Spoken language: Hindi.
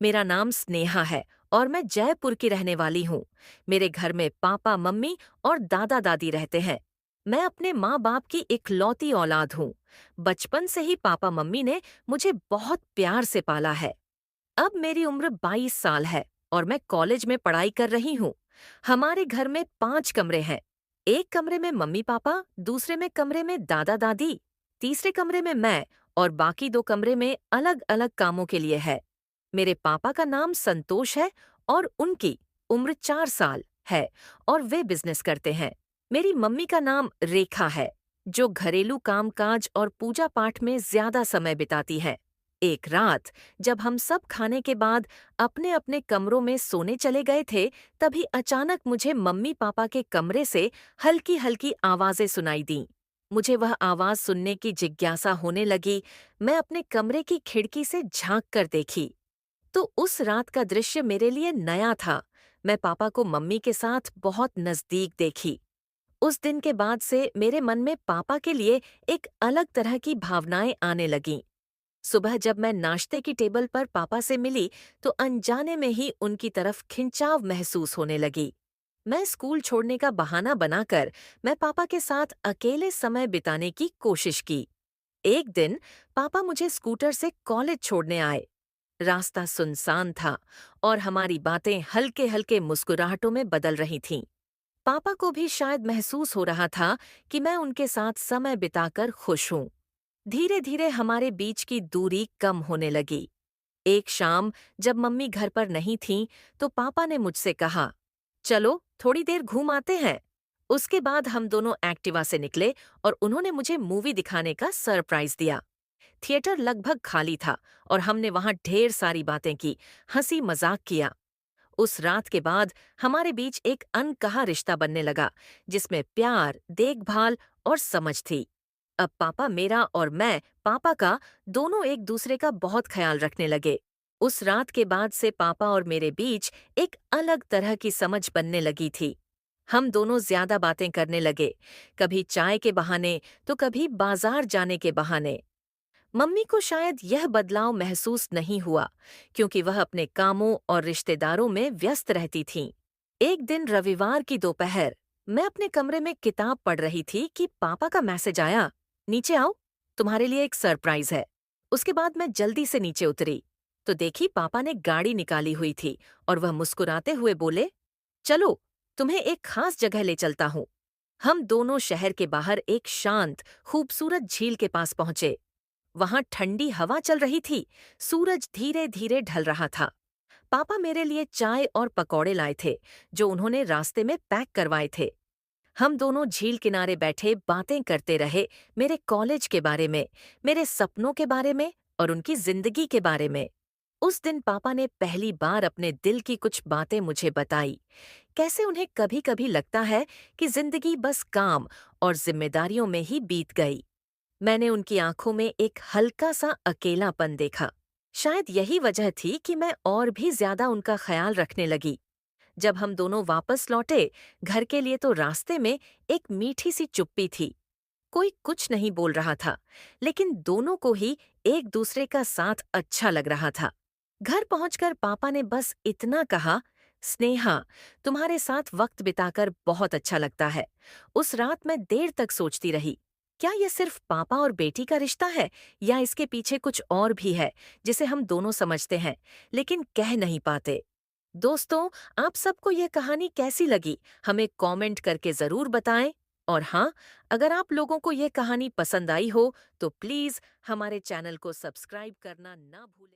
मेरा नाम स्नेहा है और मैं जयपुर की रहने वाली हूँ। मेरे घर में पापा मम्मी और दादा दादी रहते हैं। मैं अपने माँ बाप की इकलौती औलाद हूँ। बचपन से ही पापा मम्मी ने मुझे बहुत प्यार से पाला है। अब मेरी उम्र 22 साल है और मैं कॉलेज में पढ़ाई कर रही हूँ। हमारे घर में 5 कमरे हैं। एक कमरे में मम्मी पापा, दूसरे में कमरे में दादा दादी, तीसरे कमरे में मैं और बाकी 2 कमरे में अलग अलग कामों के लिए है। मेरे पापा का नाम संतोष है और उनकी उम्र 4 साल है और वे बिजनेस करते हैं। मेरी मम्मी का नाम रेखा है, जो घरेलू कामकाज और पूजा पाठ में ज्यादा समय बिताती है। एक रात जब हम सब खाने के बाद अपने अपने कमरों में सोने चले गए थे, तभी अचानक मुझे मम्मी पापा के कमरे से हल्की हल्की आवाजें सुनाई दीं। मुझे वह आवाज सुनने की जिज्ञासा होने लगी। मैं अपने कमरे की खिड़की से झांक कर देखी तो उस रात का दृश्य मेरे लिए नया था। मैं पापा को मम्मी के साथ बहुत नजदीक देखी। उस दिन के बाद से मेरे मन में पापा के लिए एक अलग तरह की भावनाएं आने लगीं। सुबह जब मैं नाश्ते की टेबल पर पापा से मिली तो अनजाने में ही उनकी तरफ खिंचाव महसूस होने लगी। मैं स्कूल छोड़ने का बहाना बनाकर मैं पापा के साथ अकेले समय बिताने की कोशिश की। एक दिन पापा मुझे स्कूटर से कॉलेज छोड़ने आए। रास्ता सुनसान था और हमारी बातें हल्के हल्के मुस्कुराहटों में बदल रही थीं। पापा को भी शायद महसूस हो रहा था कि मैं उनके साथ समय बिताकर खुश हूं। धीरे धीरे हमारे बीच की दूरी कम होने लगी। एक शाम जब मम्मी घर पर नहीं थीं, तो पापा ने मुझसे कहा, चलो थोड़ी देर घूम आते हैं। उसके बाद हम दोनों एक्टिवा से निकले और उन्होंने मुझे मूवी दिखाने का सरप्राइज दिया। थिएटर लगभग खाली था और हमने वहां ढेर सारी बातें की, हंसी मजाक किया। उस रात के बाद हमारे बीच एक अनकहा रिश्ता बनने लगा, जिसमें प्यार, देखभाल और समझ थी। अब पापा मेरा और मैं पापा का दोनों एक दूसरे का बहुत ख्याल रखने लगे। उस रात के बाद से पापा और मेरे बीच एक अलग तरह की समझ बनने लगी थी। हम दोनों ज्यादा बातें करने लगे, कभी चाय के बहाने तो कभी बाजार जाने के बहाने। मम्मी को शायद यह बदलाव महसूस नहीं हुआ, क्योंकि वह अपने कामों और रिश्तेदारों में व्यस्त रहती थीं। एक दिन रविवार की दोपहर मैं अपने कमरे में किताब पढ़ रही थी कि पापा का मैसेज आया, नीचे आओ, तुम्हारे लिए एक सरप्राइज है। उसके बाद मैं जल्दी से नीचे उतरी तो देखी पापा ने गाड़ी निकाली हुई थी और वह मुस्कुराते हुए बोले, चलो तुम्हें एक खास जगह ले चलता हूँ। हम दोनों शहर के बाहर एक शांत खूबसूरत झील के पास पहुंचे। वहां ठंडी हवा चल रही थी, सूरज धीरे धीरे ढल रहा था। पापा मेरे लिए चाय और पकौड़े लाए थे, जो उन्होंने रास्ते में पैक करवाए थे। हम दोनों झील किनारे बैठे बातें करते रहे, मेरे कॉलेज के बारे में, मेरे सपनों के बारे में और उनकी जिंदगी के बारे में। उस दिन पापा ने पहली बार अपने दिल की कुछ बातें मुझे बताई। कैसे उन्हें कभी कभी लगता है कि जिंदगी बस काम और जिम्मेदारियों में ही बीत गई। मैंने उनकी आंखों में एक हल्का सा अकेलापन देखा। शायद यही वजह थी कि मैं और भी ज्यादा उनका ख्याल रखने लगी। जब हम दोनों वापस लौटे घर के लिए तो रास्ते में एक मीठी सी चुप्पी थी। कोई कुछ नहीं बोल रहा था, लेकिन दोनों को ही एक दूसरे का साथ अच्छा लग रहा था। घर पहुंचकर पापा ने बस इतना कहा, स्नेहा, तुम्हारे साथ वक्त बिताकर बहुत अच्छा लगता है। उस रात मैं देर तक सोचती रही, क्या ये सिर्फ पापा और बेटी का रिश्ता है या इसके पीछे कुछ और भी है जिसे हम दोनों समझते हैं लेकिन कह नहीं पाते। दोस्तों, आप सबको ये कहानी कैसी लगी हमें कमेंट करके जरूर बताएं। और हाँ, अगर आप लोगों को ये कहानी पसंद आई हो तो प्लीज हमारे चैनल को सब्सक्राइब करना ना भूलें।